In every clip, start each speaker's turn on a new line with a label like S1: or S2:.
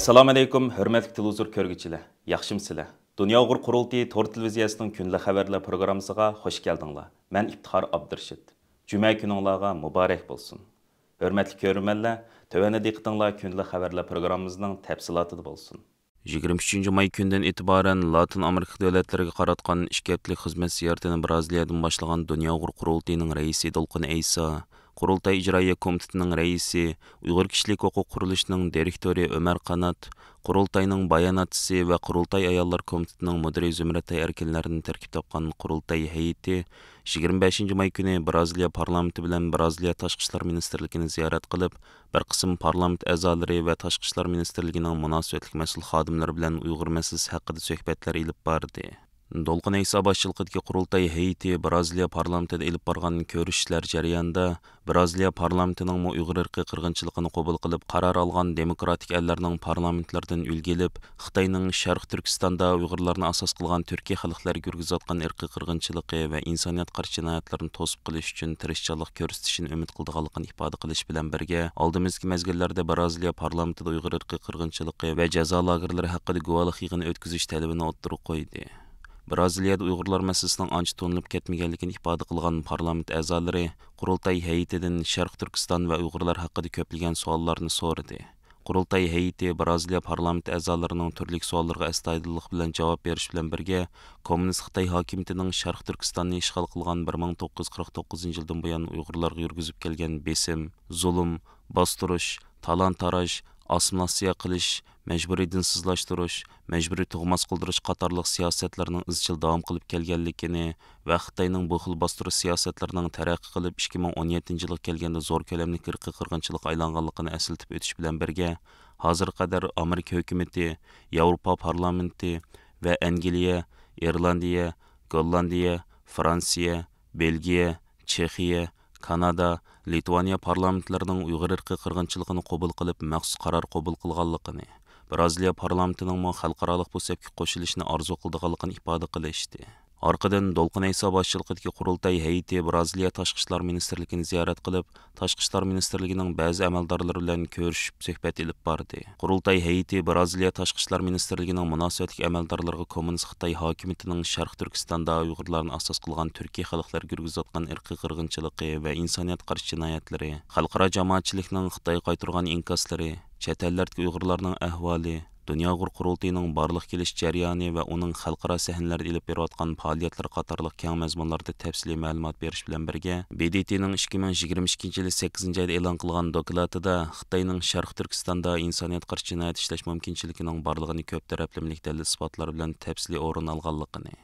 S1: Assalamu alaykum, hörmətli televizor көрgüçiler. Yaxşımsızlar. Dünya Uyghur Qurultayı Tor televiziyasının günlük xəbərlər proqramısına xoş gəldinglar. Mən İftixar Abdurşid. Cümə gününlərə mübarək bolsun. Hörmətli görürmənlər, tövəndə diqqətinizlər günlük xəbərlər proqramımızın təfsilatı bolsun. 23 may gündən etibarən Latin Amerika dövlətlərinə qaratqan 2 həftəlik xidmət ziyarətini Braziliyadan başlayan Dünya Uyghur Qurultayının rəisi Dolqun Eysa, Qurultay İcraiya Komitetining raisi, Uyghur Kishilik Huquq Qurilishining direktori Ömer Qanat, Qurultayning bayonotchisi va Qurultay ayollar komitetining mudiri Zumratay erkinlarini tarkib topgan Qurultay heyeti 25 may kuni Braziliya parlamenti bilan Braziliya Tashqi ishlar ministrligini ziyorat qilib, bir qism parlament a'zolari va Tashqi ishlar ministrligining munosabatlik mas'ul xodimlari bilan Uyg'ur masalasi haqida suhbatlar ilib bordi. Dolqun Eysa başçılıqdaki Qurultay heyeti Braziliya parlamentida ilib borgan ko'rishishlar jarayonida Braziliya parlamentining Uyg'ur irqiy qirg'inchiligini qabul qilib qaror olgan demokratik ellarning parlamentlardan ulgilib, Xitoyning Sharq Turkistonda Uyg'urlarni asos qilgan Turkiya xalqlariga yurgizayotgan irqiy qirg'inchiligi va insoniyat qarshi jinoyatlarni to'sib qilish uchun tirishchilik ko'rsatishini umid qilganligini ifoda qilish bilan birga, oldimizgi mezgillarda Braziliya parlamentida Uyg'ur irqiy qirg'inchiligi va jazo lagerlari haqida guvohlik yig'ini o'tkazish talabini o'ttirib qo'ydi. Braziliyada Uyg'urlar masalasining ancha to'nilib ketmaganligini ifoda qilgan parlament a'zolari Qurultay heyetidan Sharq Turkiston va Uyg'urlar haqida ko'plagan savollarni so'radi. Qurultay heyeti Braziliya parlament a'zolarining turli savollariga astoydillik bilan javob berish bilan birga, Kommunist Xitoy hokimiyatining Sharq Turkistonni ishg'ol qilgan 1949-yildan buyon Uyg'urlarga yurgizib kelgan besim, zulm, bostirish, talon-taroj, assimilyatsiya qilish, majburiy dinsizlashtirish, majburiy tug'mas qildirish qatorliq siyosatlarning izchil davom qilib kelganligini va Xitoyning bu xil bostirish siyosatlarining taraqqiy qilib 2017-yilga kelganda zo'r ko'lamli irqiy qirg'inchilikqa aylanganligini eslatib o'tish bilan birga, hozir qadar Amerika hukumati, Yevropa parlamenti va Angliya, Irlandiya, Gollandiya, Fransiya, Belgiya, Chexiya, Kanada, Litvaniya parlamentlarining Uyg'ur irqiy qirg'inchiligini qabul qilib, maxsus qaror qabul qilganligini, Braziliya parlamentining xalqaro bu safga qo'shilishni orzu qilganligini ifoda qilishdi. Orqadan Dolqun Eysa boshchiligidagi Qurultay heyeti Braziliya Tashqi ishlar ministrligini ziyorat qilib, Tashqi ishlar ministrligining ba'zi amaldorlari bilan ko'rishib suhbat ilib bordi. Qurultay heyeti Braziliya Tashqi ishlar ministrligining munosabatli amaldorlariga Kommunist Xitoy hokimiyatining Sharq Turkistonda Uyg'urlarni asos qilgan Turkiya xalqlariga yurgizayotgan irqiy qirg'inchiligi va insoniyat qarshi jinoyatlari, xalqaro jamoatchilikning Xitoyga qaytargan inkaslari, chet ellardagi Uyg'urlarning ahvoli, Dünya Uyghur Qurultayının barlıq kelish jarayoni va uning xalqaro sahnalarda ilib berayotgan faoliyatlar qatorliq keng mazmunlarda tafsiliy ma'lumot berish bilan birga, BDTning 2022-yil 8-oyda e'lon qilgan dokladida Xitoyning Sharq Turkistonda insoniyat qarshi jinoyat ishlash mumkinchiligining borlig'ini ko'p taraflamlik dalil isbotlar bilan tafsiliy o'rin olganligini,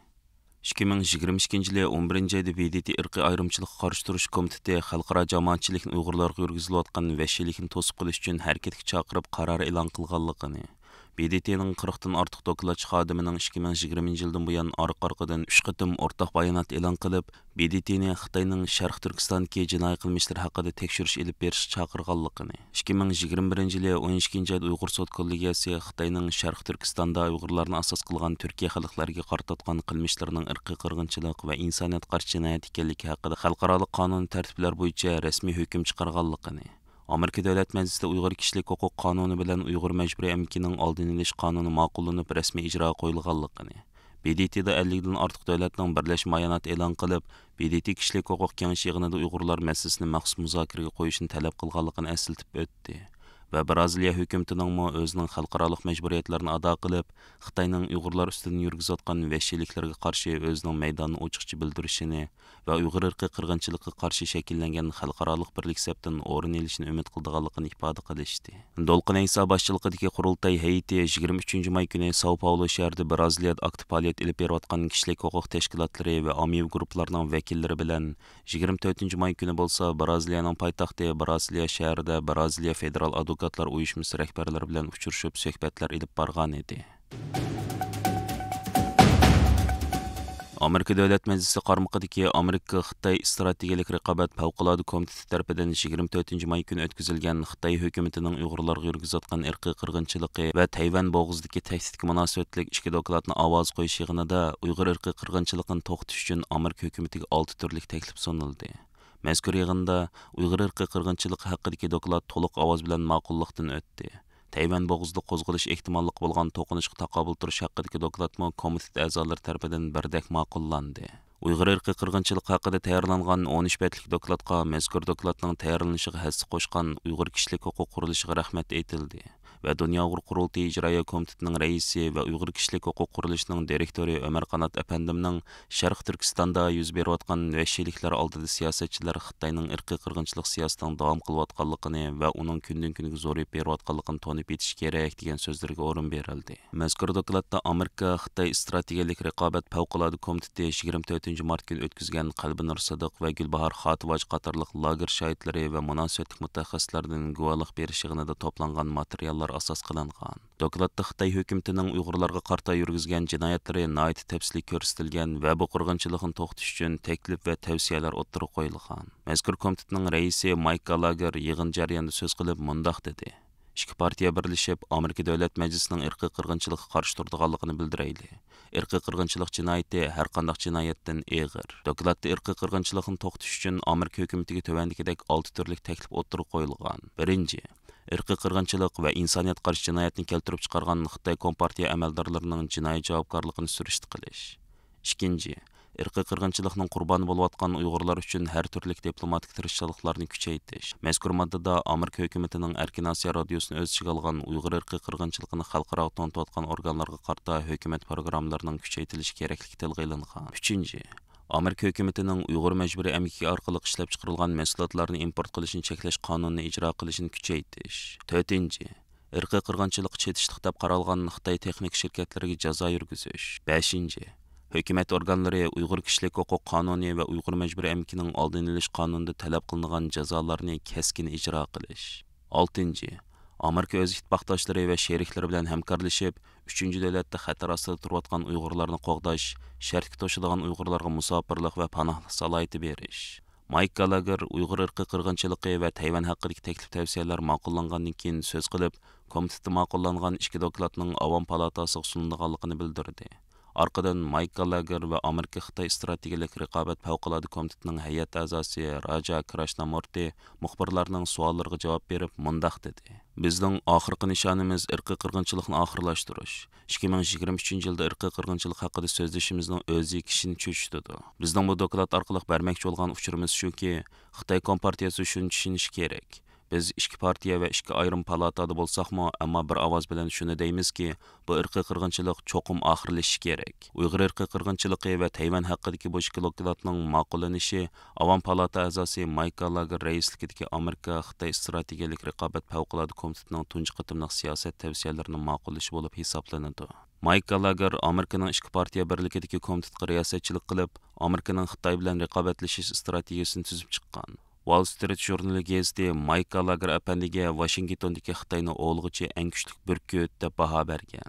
S1: 2022-yil 11-oyda BDT irqiy ayrimchilikqa qarshi turish komiteti xalqaro jamoatchilikning Uyg'urlarga yurgizilayotgan vahshiylikni to'sib qilish uchun harakatga chaqirib qaror e'lon qilganligini, BDTning 40dan ortiq dokladchi xodimining 2020-yildan buyon orqa-orqadan 3 qatim o'rtaq bayonot e'lon qilib, BDTni Xitoyning Sharq Turkistondagi jinoiy qilmishlar haqida tekshirish ilib berish chaqirganligini, 2021-yil 12-oyda Uyg'ur sud kollegiyasi Xitoyning Sharq Turkistonda Uyg'urlarni asos qilgan Turkiya xalqlariga qartatgan qilmishlarining irqiy qirg'inchilik va insoniyat qarshi jinoyat ekanligi haqida xalqaro qonun tartiblar bo'yicha rasmiy hukm chiqarganligini, Amerika Davlat Majlisida Uyg'ur kishilik huquq qonuni bilan Uyg'ur majburiy emkining oldini olish qonuni ma'qullanib rasmiy ijro qo'yilganligini, BDTda 50 dan ortiq davlatning birlashma bayonot e'lon qilib, BDT kishilik huquq kengashi yig'inida Uyg'urlar masalasini maxsus muzokaraga qo'yishni talab qilganligini eslatib o'tdi. Va Braziliya hukumatining o'zining xalqaro majburiyatlarini ado qilib, Xitoyning Uyg'urlar ustidan yurgizayotgan vahshiyliklarga qarshi o'zining maydonini ochiqcha bildirishini va Uyg'ur irqiy qirg'inchiligiga qarshi shakllangan xalqaro birlik safdan o'rin olishini umid qilganligini ifoda qilishdi. Dolqun Eysa boshchiligidagi Qurultay heyeti 23 may kuni Sao Paulo shahrida Braziliyada aktiv faoliyat ilib berayotgan kishilik huquq tashkilotlari va ommaviy guruhlarning vakillari bilan 24 may kuni bo'lsa Braziliyaning poytaxti Brasiliya shahrida Braziliya federal advokatlar uyushmasi rahbarlari bilan uchrashib suhbatlar ilib borgan edi. Amerika Davlat Majlisi qarmog'idagi Amerika Xitoy strategik raqobat favqulodda komiteti tomonidan 24 may kuni o'tkazilgan Xitoy hukumatining Uyg'urlarga yurgizayotgan irqiy qirg'inchiligi va Tayvan bo'g'izidagi tahdidga munosabatli ikki dokladni ovoz qo'yish yig'inida Uyg'ur irqiy qirg'inchiligini to'xtatish uchun Amerika hukumatiga 6 turli taklif sunildi. Mazkur yig'inda Uyg'ur irqiy qirg'inchiligi haqidagi doklad to'liq ovoz bilan ma'qullikdan o'tdi. Tayvan bo'g'izida qo'zg'alish ehtimollik bo'lgan to'qinishga taqobil turish haqidagi dokladmi komitet a'zolari tarafidan birdek ma'qullandi. Uyg'ur irqiy qirg'inchilik haqida tayyorlangan 13 betlik dokladga mazkur dokladning tayyorlanishiga hissa qo'shgan Uyg'ur kishilik huquq qurilishiga rahmat aytildi va Dunyo Uyg'ur qurultiyi ijroiya komitetining raisi va Uyg'ur kishilik huquq qurilishining direktori Ömer Qanat apandimning Sharq Turkistonda yuz berayotgan vahshiyliklar oldida siyosatchilar Xitoyning irqiy qirg'inchilik siyosatining davom qilayotganligini va uning kundan kunga zo'rayib berayotganligini tonib yetish kerak degan so'zlarga o'rin berildi. Mazkur dokladda Amerika Xitoy strategik raqobat favqulodda komiteti 24 mart kuni o'tkazgan Qalbi Nur Sadiq va Gulbahor Xotivaj qatorliq lager shohidlari va munosabatli mutaxassislardan guvohlik berish yig'inida to'plangan materiallar asos qilingan. Dokladda Xitoy hukumatining Uyg'urlarga qarta yurgizgan jinoyatlari nihoyat tafsiliy ko'rsatilgan va bu qirg'inchilikni to'xtatish uchun taklif va tavsiyalar o'ttirib qo'yilgan. Mazkur komitetning raisi Mike Gallagher yig'in jarayonida so'z qilib mundaq dedi: İki partiya birleşip Amerika Davlat Meclisining irqiy qirg'inchilikqa qarshi turadiganligini bildirayli. Irqiy qirg'inchilik jinoyati har qanday jinoyatdan og'ir. Dokladda irqiy qirg'inchilikni to'xtatish uchun Amerika hukumatiga tövandikidek 6 turlik taklif o'ttirib qo'yilgan. Birinchi, irqiy qirg'inchilik va insoniyat qarshi jinoyatni keltirib chiqargan Xitoy kompartiya amaldorlarining jinoiy javobgarligini surishti qilish. Ikkinchi, irqiy qirg'inchilikning qurboni bo'layotgan Uyg'urlar uchun har turli diplomatik tirishchiliklarni kuchaytirish. Mazkur moddada Amerika hukumatining Erkin Osiyo radiosini o'z ichiga olgan Uyg'ur irqiy qirg'inchiligini xalqaro to'ntayotgan organlarga qarta hukumat programmalarining kuchaytirilishi kerakligi tilga ilingan. Uchinchi, Amerika hukumatining Uyg'ur majburiy emgaki orqali ishlab chiqarilgan mahsulotlarni import qilishni cheklash qonunini ijro qilishni kuchaytirish. To'rtinchi, irqiy qirg'inchilikqa chetishlik deb qaralgan Xitoy texnik shirkatlariga jazo yurgizish. Beshinchi, hukumat organlari Uyg'ur kishilik huquq qonuni va Uyg'ur majburiy emgakining oldini olish qonunida talab qilingan jazolarni keskin ijro qilish. Oltinchi, Amerika o'z ittifoqdoshlari va sheriklari bilan hamkorlashib, 3-davlatda xatar ostida turayotgan Uyg'urlarni qo'g'dash, shartga to'shadigan Uyg'urlarga musofirlik va panohlik salohiyati berish. Mike Gallagher Uyg'ur irqiy qirg'inchiligi va Tayvan haqidagi taklif tavsiyalar ma'qullangandan keyin so'z qilib, komitetda ma'qullangan ikki dokladning Avom palatasiga sunulanligini bildirdi. Arqadan Mike Gallagher va Amerika Xitoy strategik raqobat favqulodda komitetining hay'at a'zosi Raja Krishnamurti muxbirlarning savollariga javob berib mundaq dedi: Bizning oxirgi nishonimiz irqiy qirg'inchilikni oxirlashtirish. 2023 yilda irqiy qirg'inchilik haqida so'zlashimizning o'zi kishini cho'chitadi. Bizning bu doklad orqali bermoqchi bo'lgan uchurimiz shuki, Xitoy kompartiyasi shuni tushunishi kerak. Biz ikki partiya va ikki ayrim palatada bo'lsaqmi, ammo bir ovoz bilan shuni deymizki, bu irqiy qirg'inchilik cho'qim oxirlashishi kerak. Uyg'ur irqiy qirg'inchiligi va Tayvan haqidagi bu ikki dokladning ma'qullanishi Avom palata a'zosi Mike Gallagher raisligidagi Amerika Xitoy strategik raqobat favqulodda komitetining tunji qitimliq siyosat tavsiyalarini ma'qullashi bo'lib hisoblanadi. Mike Gallagher Amerikaning ikki partiya birligidagi komitetga riyosatchilik qilib, Amerikaning Xitoy bilan raqobatlashish strategiyasini tuzib chiqqan. Wall Street jurnali gazeti Mike Gallagher apandiga Washingtondagi Xitoyni o'lg'ichi eng kuchli burkut deb baho bergan.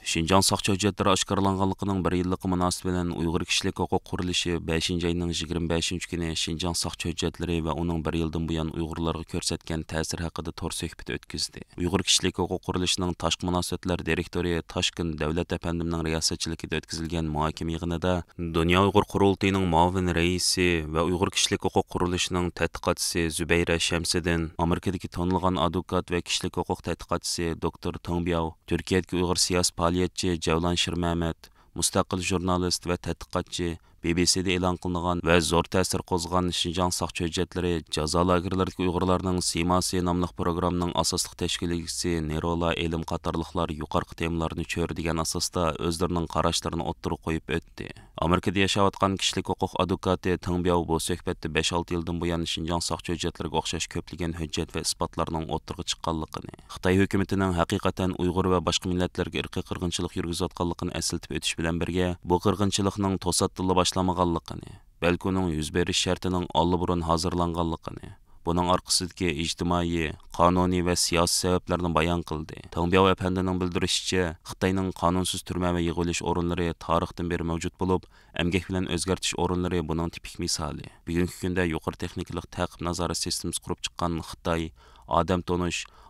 S1: Şinjan saqçı hüccetleri aşkarlanğanlığının bir yıllık münasibeti bilen Uyghur Kişilik Hukuk Quruluşu 5. ayının 25. günü Şinjan saqçı hüccetleri ve onun bir yıldan bu yan Uyg'urlarga ko'rsatgan ta'sir haqida to'r suhbat o'tkazdi. Uyg'ur Kişilik Hukuk Quruluşuning tashqi munosabatlar direktori Toshkent Davlat apandimning riyosatchiligida o'tkazilgan muhokama yig'inida Dunyo Uyg'ur qurultiyining muavin raisi va Uyg'ur Kişilik Hukuk Quruluşuning tadqiqotchisi Zubayra Shamsiddin, Amerikadagi tanilgan advokat va kishilik huquq tadqiqotchisi Dr. Tongbiao, Turkiyadagi Uyg'ur siyosiy faoliyatchi Javlan Shirmamat, mustaqil jurnalist va tadqiqotchi, BBC'de e'lon qilingan va zo'r ta'sir qo'zg'agan Şinjan saqchi hujjatlari jazo lagerlaridagi Uyg'urlarning Simasi nomli programmaning asosli tashkilotchisi Nerola Elim qatorliqlar yuqorqi temalarni cho'rdigan asosda o'zlarining qarashlarini o'ttirib qo'yib o'tdi. Amerikada yashayotgan kishilik huquq advokati Tongbiao bu suhbatda 5-6 yildan buyon Şinjan saqchi hujjatlariga o'xshash ko'plagan hujjat va isbotlarning o'ttirga chiqqanligini, Xitoy hukumatining haqiqatan Uyg'ur va boshqa millatlarga irqiy qirg'inchilik yurgizayotganligini eslatib o'tish bilan birga, bu qirg'inchilikning to'satdan boshlanmaganligini, balki uning yuz berish shartining allburun hozirlanganligini, buning orqasidagi ijtimoiy, qonuniy va siyosiy sabablarni bayon qildi. Tongbiao apandining bildirishicha, Xitoyning qonunsiz turma va yig'ilish o'rinlari tarixdan beri mavjud bo'lib, emgak bilan o'zgartish o'rinlari buning tipik misoli. Bugungi kunda yuqori texnikalik ta'qib nazorat sistemasi qurib chiqqan Xitoy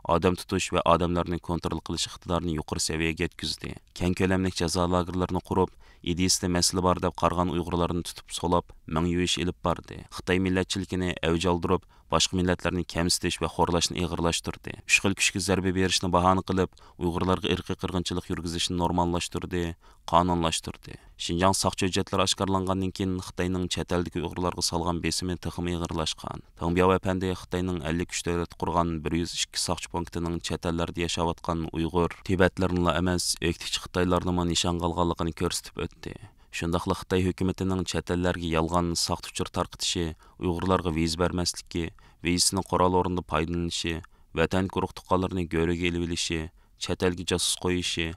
S1: odam tutish va odamlarni kontrol qilish iqtidorini yuqori saviyaga yetkazdi. Keng ko'lamli jazo lagerlarini qurib, ideyasida masala bor deb qargan Uyg'urlarni tutib solab, ming yuvish ilib bordi. Xitoy millatchiligini avj oldirib, boshqa millatlarni kamsitish va xo'rlashni ig'irlashtirdi. Uch xil kuchga zarba berishni bahona qilib, Uyg'urlarga irqiy qirg'inchilik yurgizishni normallashtirdi, qonunlashtirdi. Şinjan saqchi hujjatlari oshkorlangandan keyin Xitoyning chet eldagi Uyg'urlarga solgan besimi texmi ig'irlashgan. Tongbiao apandi Xitoyning 53 davlat qurgan 102 saqchi punktining chet ellarda yashayotgan Uyg'ur, Tibetlarni emas, o'ktikchi Xitoylarni nishon olganligini ko'rsatib o'tdi. Shundaqla Xitoy hukumatining chet ellarga yolg'on saqt uchur tarqitishi, Uyg'urlarga viza bermasligi, vizasini qoral o'rinda foydalanishi, vatan quruq tuqqanlarni go'riga ilib olishi, chet elga jasus qo'yishi,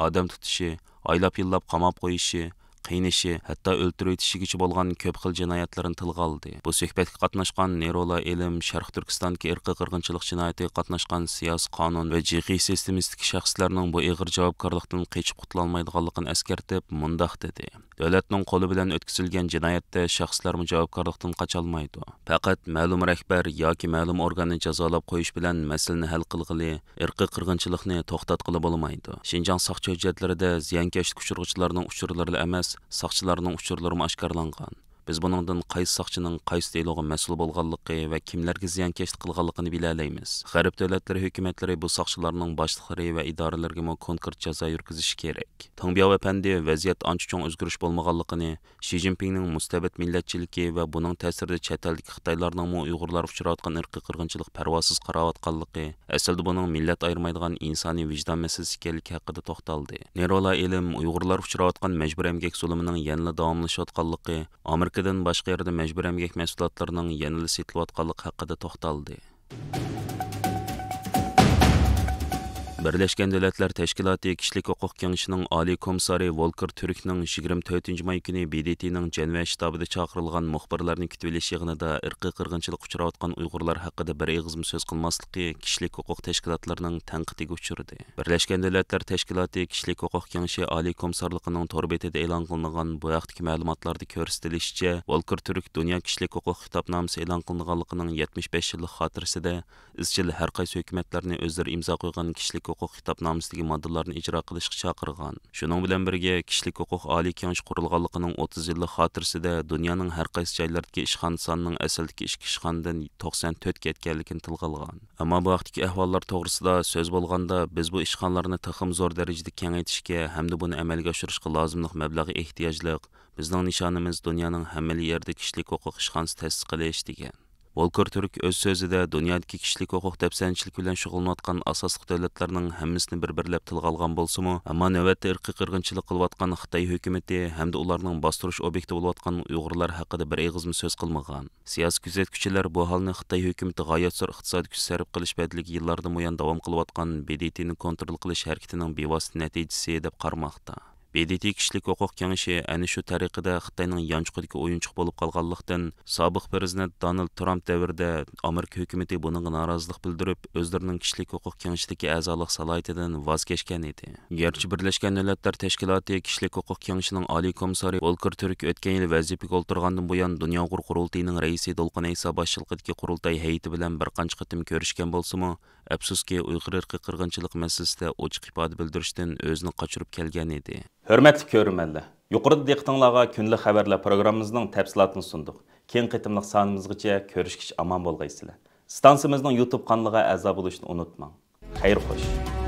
S1: odam tutishi, oylab yillab qamab qo'yishi, qiynishi, hatto o'ltirib etishigacha bo'lgan ko'p xil jinoyatlarni tilga oldi. Bu suhbatga qatnashgan Nerola Elim Sharq Turkistondagi irqiy qirg'inchilik jinoyatiga qatnashgan siyosiy qonun va jiqiy sistemistik shaxslarning bu ig'ir javobgarlikdan qechib qutula olmaydiganligini eskartib, mundaq dedi. Davlatning qo'li bilan o'tkazilgan jinoyatda shaxslarmi javobgarlikdan qocholmaydi. Faqat ma'lum rahbar yoki ma'lum organni jazolab qo'yish bilan masalani hal qilg'ili, irqiy qirg'inchilikni to'xtatqili bo'lmaydi. Şinjan saqchi hujjatlarida ziyonkashlik uchirg'uvchilarning uchurlari emas, saqchilarning uchurlari oshkorlangan. Biz buningdan qaysi saqchining qaysi deyilg'i mas'ul bo'lganligi va kimlarga ziyonkashlik qilganligini bila olamiz. G'arb davlatlari hukumatlari bu saqchilarning boshliqlari va idoralarga konkret jazo yurgizishi kerak. Tongbiao apandi vaziyat ancha cho'ng o'zgarish bo'lmaganligini, Xi Jinpingning mustabid millatchiligi va buning ta'sirida chet eldagi Xitoylarning Uyg'urlar uchrayotgan irqiy qirg'inchilik parvosiz qarayotganligi, aslida buning millat ayirmaydigan insoniy vijdon masalasi ekanligi haqida to'xtaldi. Nerola Elim Uyg'urlar uchrayotgan majbur emgak zulmining yanada davomlashayotganligi, Amerikadan boshqa yerda majbur emgak mahsulotlarining yanada setilayotganligi haqida to'xtaldi. Birleşken Devletler Teşkilatı Kişilik Hukuk Kengesinin Ali Komissari Volker Türk'nің 24 may günü BDT'nin Cenve ştabıda çağırılgan muhbirlerini kütüveliş yığınında irqiy qirg'inchilik uchrayotgan Uyg'urlar haqida bir egizm söz qilmasligi kişilik hukuk teşkilatlarının tanqidiga uchurdi. Birleşken Devletler Teşkilatı Kişilik Hukuk Kengesi Ali Komissarlığının tor betida e'lon qilingan bu vaqtdagi ma'lumotlarda ko'rsatilishicha, Volker Türk Dünya Kişilik Hukuk Kitapnamesi e'lon qilinganligining 75 yillik xotirasida izchil har qaysi hukumatlarni o'zlari imzo qo'ygan kişilik hukuk kitapnamesidagi moddalarni ijro qilishga chaqirgan. Shuning bilan birga Kişilik hukuk oliy kengashi qurilganligining 30 yillik xotirasida dunyoning har qaysi joylaridagi ishxon sonining asldagi ichki ishxondan 94 ketganligini tilga olgan. Ammo bu vaqtdagi ahvollar to'g'risida so'z bo'lganda, biz bu ishxonlarni taxim zo'r darajada kengaytirishga hamda buni amalga oshirishga lozimlik mablag'i ehtiyojliq. Bizning nishonimiz dunyoning hamma yerida kişilik hukuk ishxonasi ta'sis qilish degan. Volker Türk öz sözüde dünyadaki kişilik hukuk depsençilik bilen şug'ullanayotgan asosli davlatlarning hammasini bir-birlab tilga olgan bo'lsa-mu, ammo navbatda irqiy qirg'inchilik qilayotgan Xitoy hukumati hamda ularning bostirish obyekti bo'layotgan Uyg'urlar haqida bir egizmi so'z qilmagan. Siyosiy kuzatuvchilar bu holni Xitoy hukumati g'oyat zo'r iqtisodiy kuch sarf qilish badaligi yillardan buyon davom qilayotgan BDT'ni kontrol qilish harakatining bevosita natijasi deb qaramoqda. BDT Kişilik Hukuk Kengesi ana shu tariqada Xitoyning yanchqidagi o'yinchoq bo'lib qolganlikdan sobiq prezident Donald Trump davrida Amerika hukumati buningga norozilik bildirib, o'zlarining Kişilik Hukuk Kengesidagi a'zolik salohiyatidan voz kechgan edi. Gerçi Birleşken Devletler Teşkilatı Kişilik Hukuk Kengesining oliy komissari Volker Türk o'tgan yil vazifaga o'ltirgandan buyon Dunyo Uyg'ur qurultayining raisi Dolqin Ayso boshchiligidagi qurultay hay'ati bilan bir qancha qatim ko'rishgan bo'lsa-mu, afsuski Uyg'ur irqiy qirg'inchilik masalasida ochiq ifoda bildirishdan o'zini qochirib kelgan edi. Hörmətli görürmənlər, yuqorida diqqətinizə günlük xəbərlər proqramımızın təfsilatını sunduq. Keng qitimliq sanımızgacha ko'rishkicha aman bo'lgaysizlar. Stansiyamizning YouTube kanaliga a'zo bo'lishni unutmang. Xayr xo'sh.